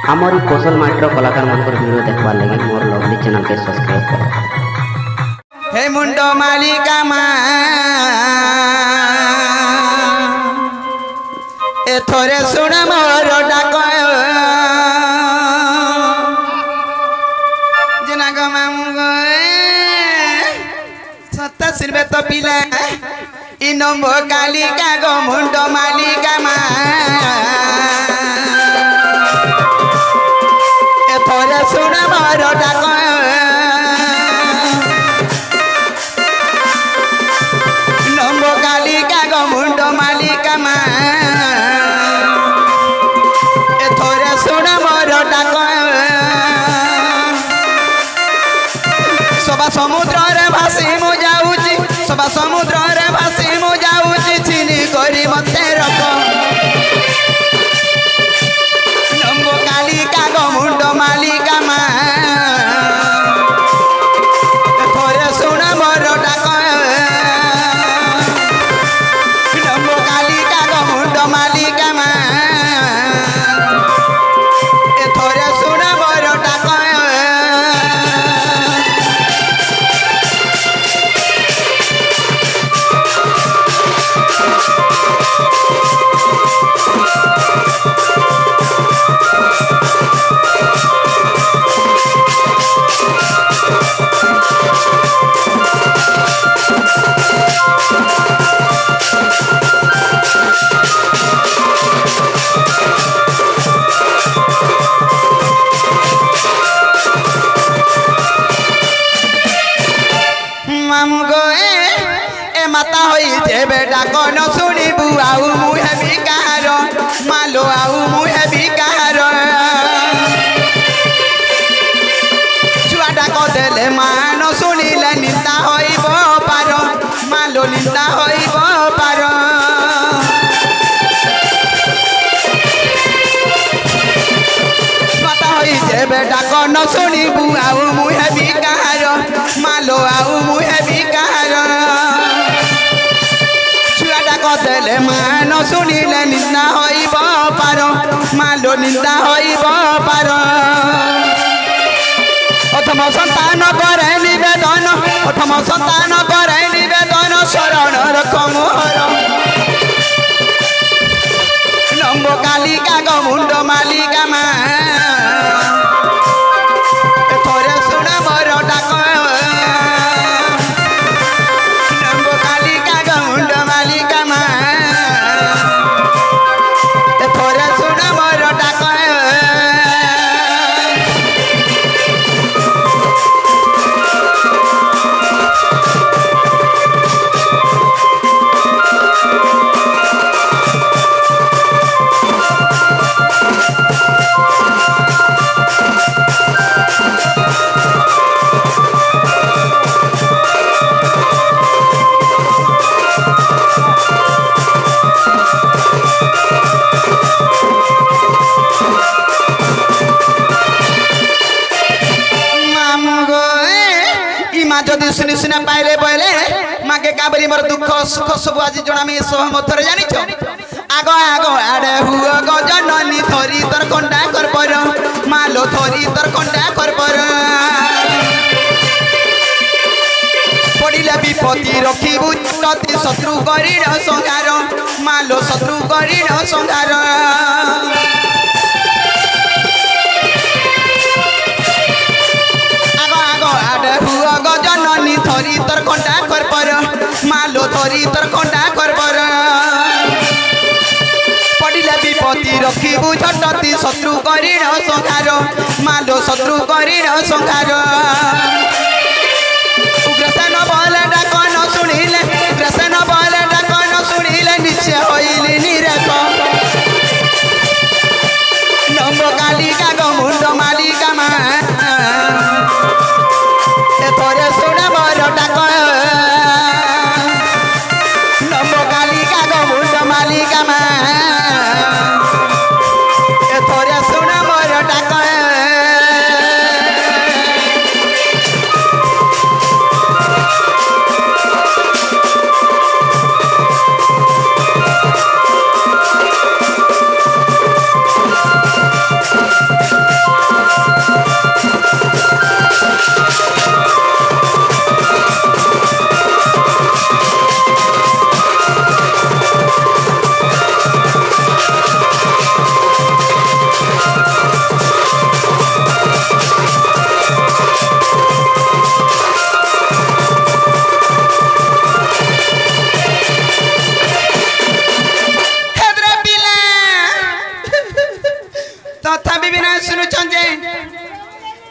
हमारी कौशल माइट्रो कलाकार मान वीडियो देखवार लगे मोर लवली चैनल के सब्सक्राइब करो। हे मुंडो मालिका मा ए थोरे सुन मोर डाक जना गो मामू गो सत्ता सिरबे तो पिला इ नंबो कालिका गो मुंडो मालिका मा ए थोरे सुन मोर डाक नंबो कालिका गो मुंडो मालिका मा ए थोरे सुन मोर डाक सबा समुद्र रे भासी मु जाऊची सबा समुद्र रे भासी मु जाऊची चिनी करी मते रख नंबो कालिका गो मुंडो मालिका मा थोरे सुन मोर डाक नंबो कालिका गो मुंडो मालिका मा थोरे सुन मोर डाक माता होई जे बेटा कोन सुनिबु आउ मुहे बिकार मालो आउ मुहे बिकार छुआटा को देले मान सुनिले निंदा होइब पार मालो निंदा होइब पार माता होई जे बेटा कोन सुनिबु आउ मुहे बिकार मालो आउ मुहे बिकार देले मान सुनिले निंदा होइब पार मालो निंदा होइब पार प्रथम संतान करे निवेदन प्रथम संतान करे निवेदन शरण रख मोहर नंबो कालिका गो मुंडो मालिका मा थोरे सुन मोर डाक नंबो कालिका गो मुंडो मालिका मा थोरे सुन मोर डाक जदि सुनी सुना पाइले बोले मागे काबरी मोर दुख सुख सब आज जणामी सहमतरे जानिछ आगो आगो आडे हुओ गो जननी थोरी तोर कंडा कर पर मालो थोरी तोर कंडा कर पर पड़िले विपत्ति रखिबु तति शत्रु करिण संहार मालो शत्रु करिण संहार जननी थोरी तोर कंडा कर पर मालो थोरी तोर कंडा कर पर पड़िले विपत्ति रखिबु झटती शत्रु करिण संहार मालो शत्रु करिण संहार उग्रसेन बोले डाक न शुणिले उग्रसेन बोले डाक न शुणिले निश्चय होइली निरेक नंबो कालिका गो मुंडो मालिका मा थोरे सुन मोर डाक नंबो कालिका गो मुंडो मालिका मा थोरे सुन मोर डाक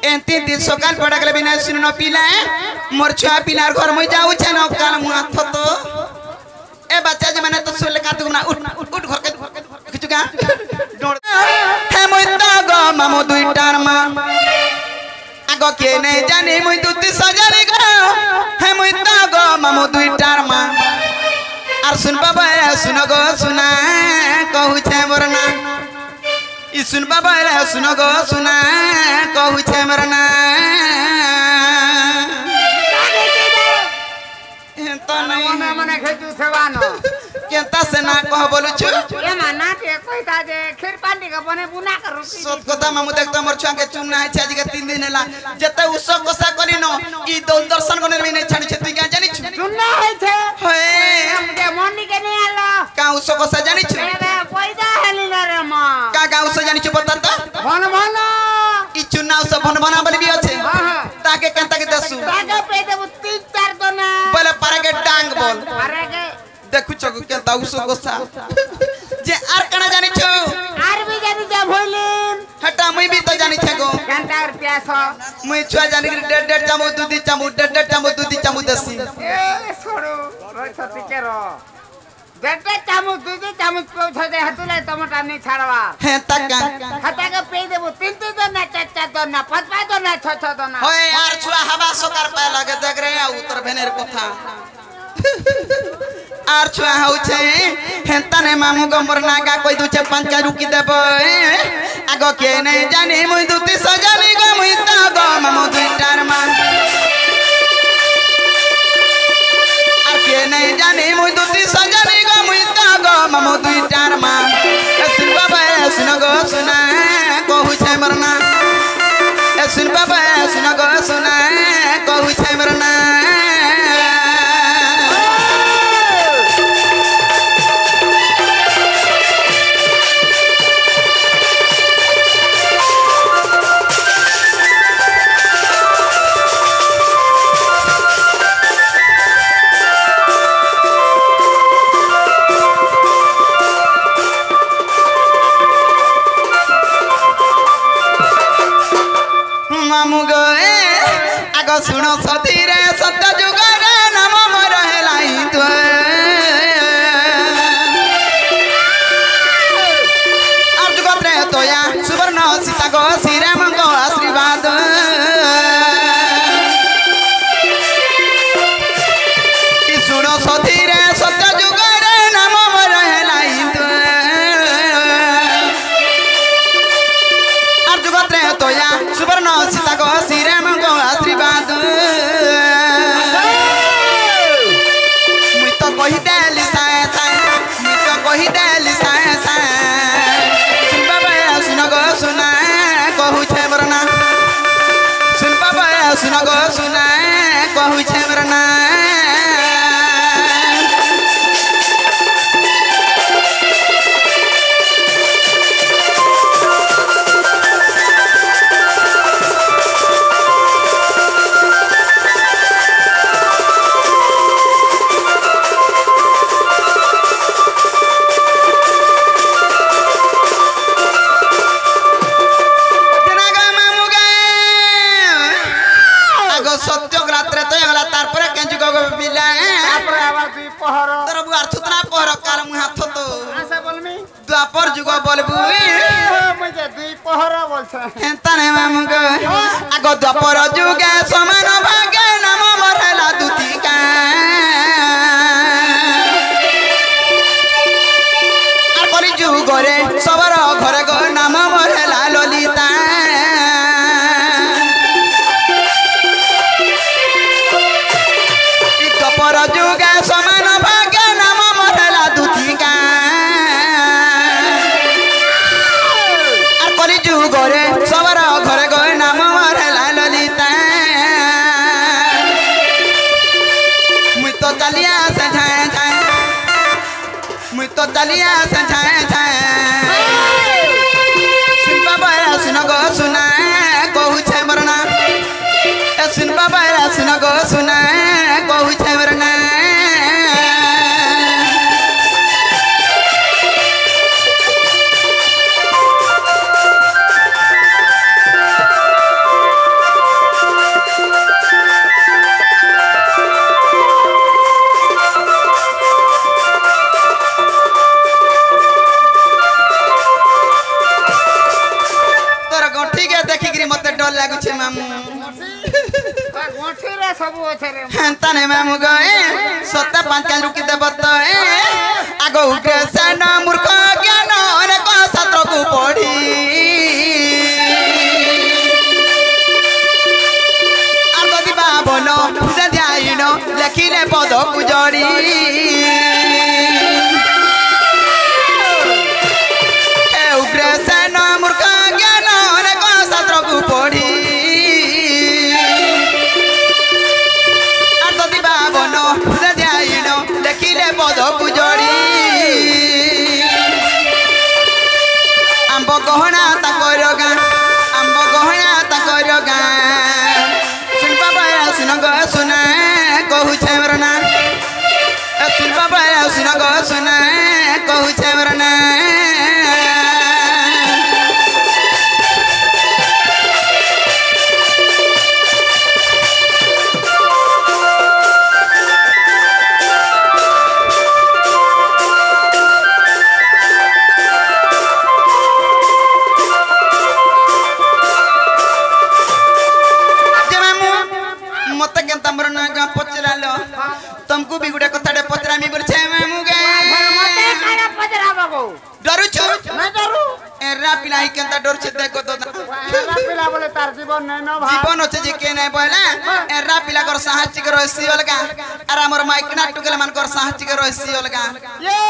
एंती दिन सकाल पड़ा गले बिना सुन न पीला मोर छुआ पिलार घर मुई जाऊ छे न काल मुआ थतो ए बच्चा जे माने तो सुल का तू ना उठ घर के किचुगा हे मुई ता गो मामो दुईटार मा आगो के नहीं जाने मुई दुती सजारी गो हे मुई ता गो मामो दुईटार मा आर सुन बाबा सुन गो सुना कहू छे मोर ना ई सुन बाबा सुन गो सुना कहू छे मोर ना तो नहीं मने खेतु थवानो केता से ना कह बोलु छु ए माना के कोइता जे खीर पानी का बने बुना कर रोटी सत कथा मामू देख तो मोर छुआ के चुन ना है आज के 3 दिन हला जते उसो कोसा करी न ई दर्शन कोने में नहीं छाड़ी छ तू क्या जानि छु सुनना है छे होए हमके मोनी के नहीं आलो का उसो कोसा जानि छु ए कोइता हली ना रे मां का का उसो जानि छु बता तो भन भन ई चुनाव सब भन भना बोली भी আছে हां हां ताके केता के दसु ताके पे देबो 3-4 दोना बोले पारे के टांग बोल अरे के देखु चगु केता उसो कोसा जे आर कना जानि छु आर भी जानी जा भोलिन हटा मुई भी तो जानि छे गो घंटा और प्यास मुई छुआ जानि के डेढ़ चामु दूधी चामु डेढ़ चामु दूधी चामु दसी ए छोड़ो रोई छती के रो बेटे चामच दूधी चामच पौछ दे हतुले टमाटर नहीं छाड़वा हे तका खाता के पे देबो 3-3 दोना 4-4 दोना 5-5 दोना 6-6 दोना होय यार छुआ हवा सोकार पाए लागे देख रे उतर भेनेर कथा आर छुआ हौ छे हेंता ने मामू गमर नागा कोई दुचे पंचा रुकी देबो आगो के नहीं जानी मुई दुती सजानी गो मुई ता गो मामू दुईटार मा आर के नहीं जानी मुई दुती सजानी गो मुई ता गो मामू दुईटार मा सुन बाबा सुन गो सुना कहू छे मरना ए सुन बाबा सुन गो सुना कहू छे मरना मामू गो आगो सुनो सती रे सत्य जुग रे नाम मोर हेलाई तो और जुगत रे तोया सुवर्ण सीता गो श्री मंग आशीर्वाद ई सुनो सती रे सत्य जुग रे नाम मोर हेलाई तो और जुगत रे तोया सुवर्ण सीता गो श्री मंग आशीर्वाद मुई तो कहि देली साए साए मुई तो कहि देली साए साए सुन बाबा सुन गो सुना कहू छे मरना सुन बाबा सुन गो सुना कहू छे मरना सत्यग्रात्रे तो अगला तारपर केंजु गो बिला तापर आवाज दुई पहर तोर बुआर थुतना पहर कार मु हाथ तो आसे बोलमी द्वापर जुग बोलबू मुझे दुई पहर बोलछे हेंता ने मामू गो आगो द्वापर जुगे समान भागे नाम मरला दुतिका आर कली जुग रे सबर घरे गो नाम मरला ललिता पर जुगे समान भाग्य नाम मरला दुतिका आर कली जुग रे सबर घरे गए नाम मरला ललिता मुई तो चलिया से झाए झाए मुई तो चलिया से झाए झाए सुन बाबा सुन गो सुना कहू छे मरना ए सुन बाबा सुन गो सुना कहू छे मरना डर लागुछे मामू गोठी रे सब अच्छे रे हेंता ने मामू गए सत्ता पांच का रुकी दे बत्ते आगो उग्र सेन मूर्ख ज्ञान अनेक शास्त्र को पढ़ी आदि बाबन ध्यान लेखिले पद को जड़ी उग्र सेन मूर्ख ज्ञान अनेक शास्त्र को पढ़ी आदि बाबन ध्यान लेखिले पद को जड़ी आंब गहना ताकर गाँ आंब गहना ताकर गाँ सुन बाबा सुन ग सुन कहूछे मोर ना सुन बाबा सुन ग सुन कहूछे मोर ना तुमको भी गुडे कथाडे पचरामी बोलछे मामू गे मते काना पचरा बाबू डरू छु नहीं डरू एरा पिलाई केंता डर छे देखो तो एरा पिला बोले तार जीवन नहीं न भाई जीवन होचे जे के नहीं बोले एरा पिला कर साहसी कर रहसी अलगा अरे हमर माइक ना टुकले मान कर साहसी कर रहसी अलगा ये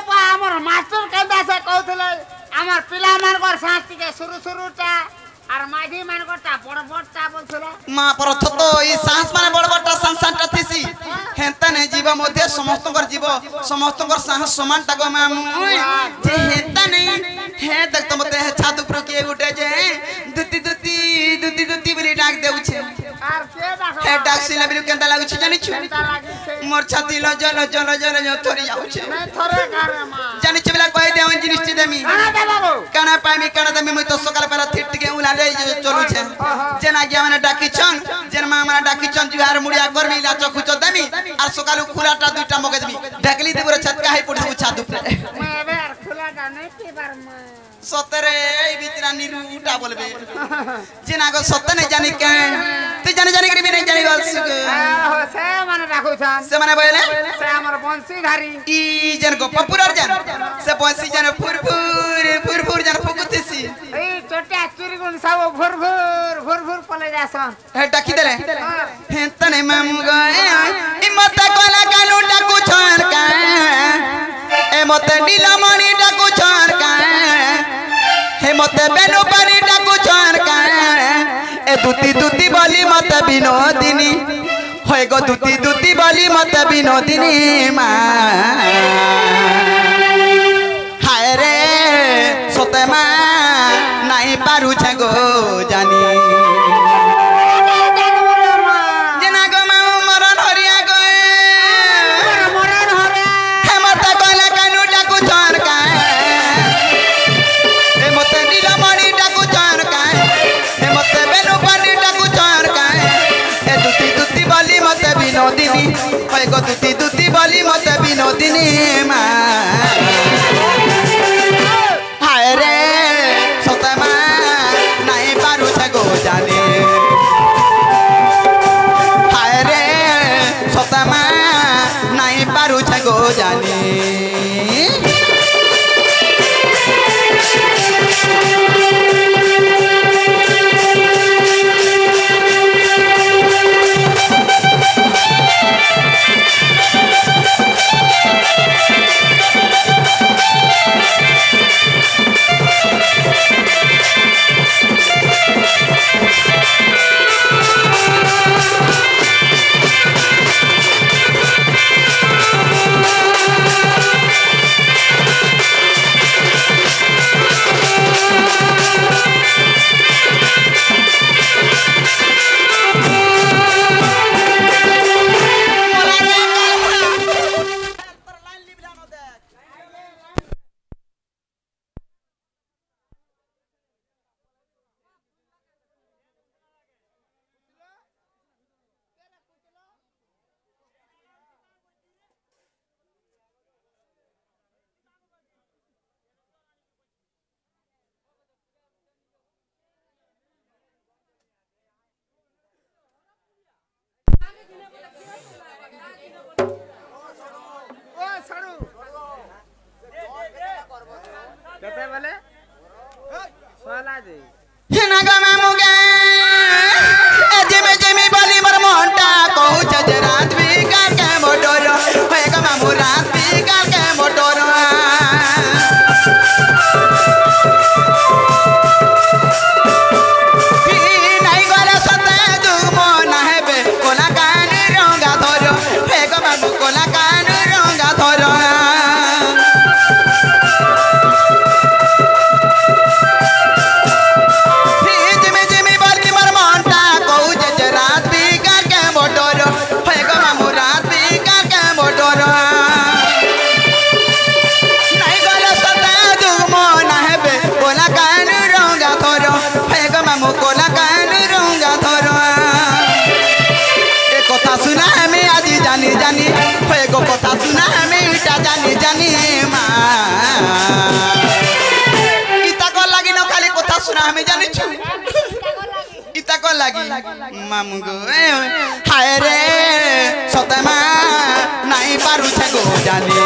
बा हमर मास्टर केंदा से कहथले हमर पिला मान कर शास्ति के शुरू टा আর মাঝি মান করতা বড় বড়টা বলছিল মা প্রথ তো এই সাহস মানে বড় বড়টা সংসারটা থিসি হেনতা নে জীব মধ্যে সমস্তଙ୍କର জীব সমস্তଙ୍କର সাহস সমান তাগো মামু যে হেনতা নে হে দেখ তো মতে ছাদ উপর কে উঠে যে দুতি দুতি দুতি দুতি বলি ডাক দেউছে আর কে দেখো হে ডাক সিলা বিলু কেনতা লাগুছে জানিছু কেনতা লাগিছে মোর ছাতি লজল জল জল থরি যাউছে নাই থরে ঘরে মা জানিছু বিলা কই দেও জিনিস দেমি কানা দে বাবু কানা পাইমি কানা দেমি মই তো সকাল বেলা থিট টিকে উলালে চলুছে যেন আগে মানে ডাকিছন যেন মা মানে ডাকিছন জুহার মুড়িয়া করবি লাচ খুচ দেমি আর সকালু খোলাটা দুইটা মগে দেবি ঢাকলি দেবর ছটকা হাই পড়ি দেবু ছাদ উপরে মে এবে আর খোলাটা নাই কি বার মা সতরে এই ভিতরা নিরুটা বলবে যে না গো সত্য নাই জানি কে তুই জানি জানি করিবি নাই জানি বলছ সে মানে রাখুছান সে মানে বলে সে আমার বংশীধারী ই যেন গো পপুরার জান সে বসি যেন ফুরফুর যেন ফুকুতেছি এই চটা চুরিগুন সব ভুর পলে যাসন হে ডাকি দেলে হে তনে মামু গয়ে ই মতে কোলা কানু ডাকু ছন কা এ মতে নীলমণি ডাকু ছন কা হে মতে বেনু পানি ডাকু ছন কা এ দুতি দুতি বলি মতে বিনোদিনী হয় গো দুতি দুতি বলি মতে বিনোদিনী মা হায় রে সতে মা নাই পারুছে গো জানি জেনা গো মাউ মরণ হরিয়া গয়ে মরণ হরে হে মতে কইলা কানু ডাকু চরকা হে মতে নীলমণি ডাকু চরকা হে মতে বেনু পানি ডাকু চরকা এ দুতি দুতি বলি মতে বিনোদিনী হয় গো দুতি দুতি বলি মতে বিনোদিনী মা হায় রে সতে মা নাই পারুছে গো জানি ओ सड़ू कते बोले सोला जी हेना गा मामुगे जिमे जिमे बाली मर मोंटा कहू छज रात भी काल के मोटर होए गा मामू रात भी काल के मोटर नहीं गले सते जुमो नाहेबे कोला कान रंगा धर होए गा मामू कोला कान रंगा धर सुना हमें आज जानी जानी होए गो कथा सुना हमें इटा जानी जानी माँ इता को लगी न खाली कथा सुना हमें जानी छु इता को लगी मामू गो हाय रे सते माँ नहीं पारू छे गो जानी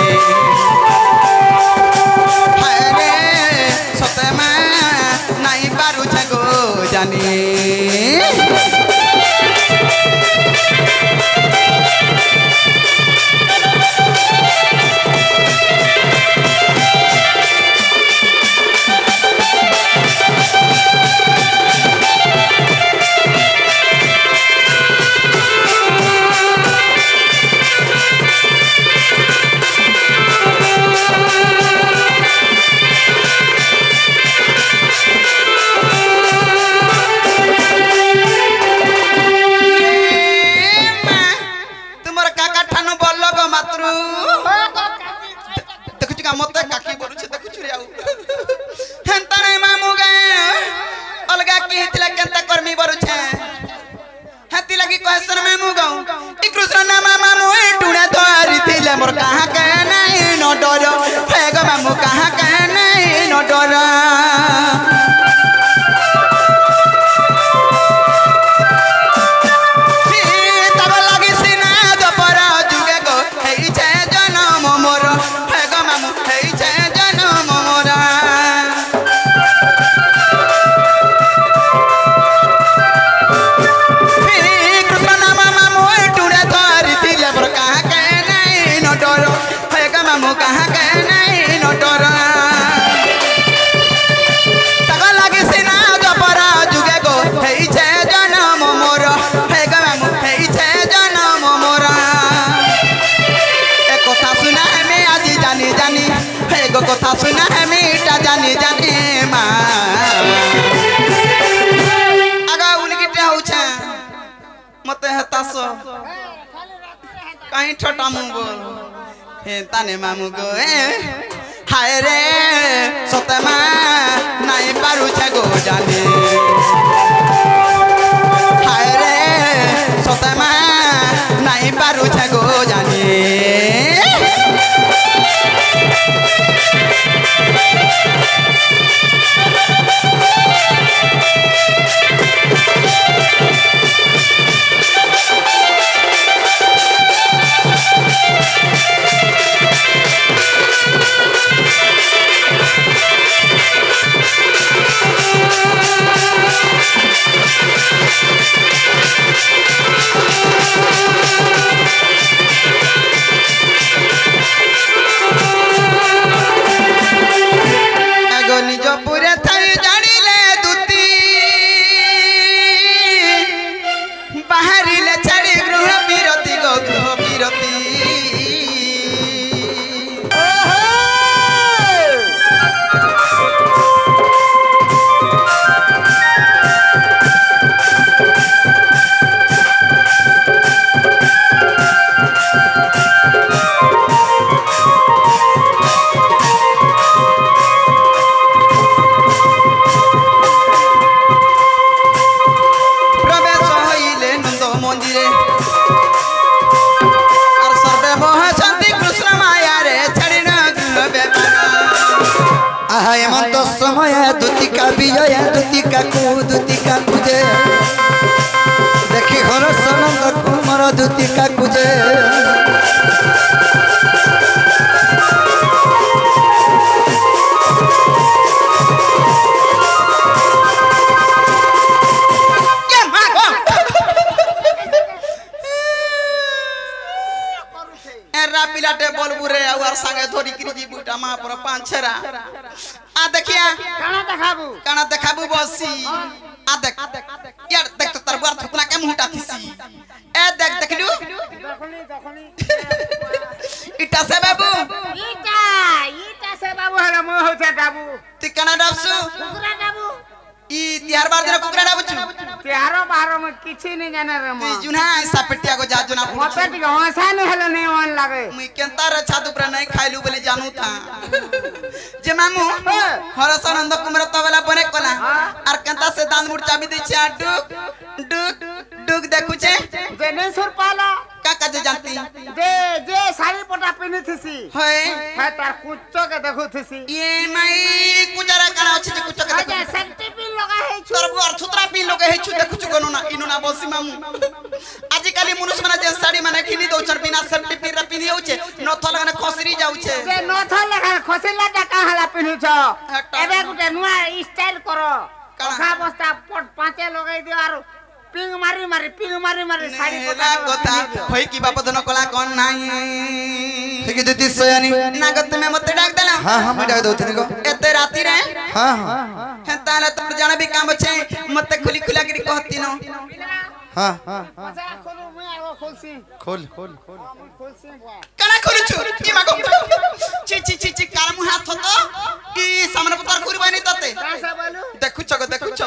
हाय रे सते माँ नहीं पारू छे गो जानी मत काकी बरुछे देखुछु रे आउ हेंता नै मामू गे अलगा की हितले केंता कर्मी बरुछे हेती लगी क्वेश्चन मामू गाऊ ई कृष्ण नाम मामू ए टुणे धरि थिले मोर कहां के नै न डर हे ग मामू कहां के नै न डर तब लगी सिना दपर जुगे गो हेई छे जन्म मोर कथा सुना है मीठा जानी जानी माँ आगा उनकी टे होछे मते हतासो कहीं छोटा मुंगो हे ताने मामू गो हाय रे सते माँ नहीं पारू छे गो जानी हाय रे सते माँ नहीं पारू छे गो जानी हेमंत समय दुतिका विजय दुतिका कूदे देखी घर सनंद कुमार धुती का कुजे पिलाटे बोलबुरे और संगे थोड़ी क्रिजी बुटा मा पर पांच छरा आ देखिया काना देखाबू बसी आ देख यार देख तो तरबार थुकना के मुंहटा थिसी ए देख देखलू देखनी इटा से बाबू इटा से बाबू हला मो होते बाबू ती काना डाबसु कुकुरा बाबू ई तिहार बार दिन कुकुरा डाबछु तिहारो बारो में किछि नहीं जाने रे ती जुना ऐसा पेटिया को जा जुना मते टिक हंसाने हले नहीं मन लागे मुई केंता रे छादु पर नहीं खाइलू बोले जानू था जे मामू हरसानंद कुमार तबला बने कोला आर केंता से दान मुड़ चाबी दै छै डुक डुक डुक देखु छे जे नहीं सुर पाला काका जे जानती जे साड़ी पटा पिनी थिसी होय है तार कुच्चो के देखु थिसी ये मई कुजरा काना अछि जे कुच्चो के जे सेफ्टी पिन लगा है छु तोर बुआर छुत्रा पिन लगे है छु देखु छु गनो ना इनो ना बसी मामू आजि काली मनुष्य माने जे साड़ी माने खिनी दौ छर बिना सेफ्टी पिन रा पिनी होउ छे नथ लगाने खसरी जाउ छे जे नथ लगाने खसला टाका हला पिनी छ एबे गुटे नुआ स्टाइल करो कखा बस्ता पट पांचे लगाई दियो आरो पिंग मारी साड़ी पटा कथा होई की बाप धन कला कोन नाही ठीक दीदी सोयानी नागत में मते डाक देला हां मैं डाक दउतनी को एते राती रे हां हेता ना तोर जाना भी काम छे मते खुली खुला गिरी कहती नो हां मजा खोलू मैं आगो खोलसी खोल खोलसी बुआ कला खोलु छु ई मागो ची कार मु हाथ तो ई सामने पतार कुरबानी तते कैसा बोलू देखु छ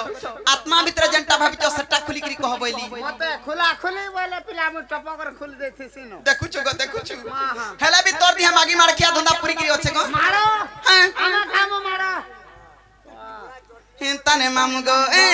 आत्मा भीतर जनता भाबी छ सट्टा खुली गिरी कहबैली मते खुला खुली बोले पिला मु टपकर खुल देथि सिनो देखु छु हेला भी तोर दिया मागी मार किया धंधा पूरी गिरी अछि को मारो हां आमा खामो मारो हिंता ने मामू गो ए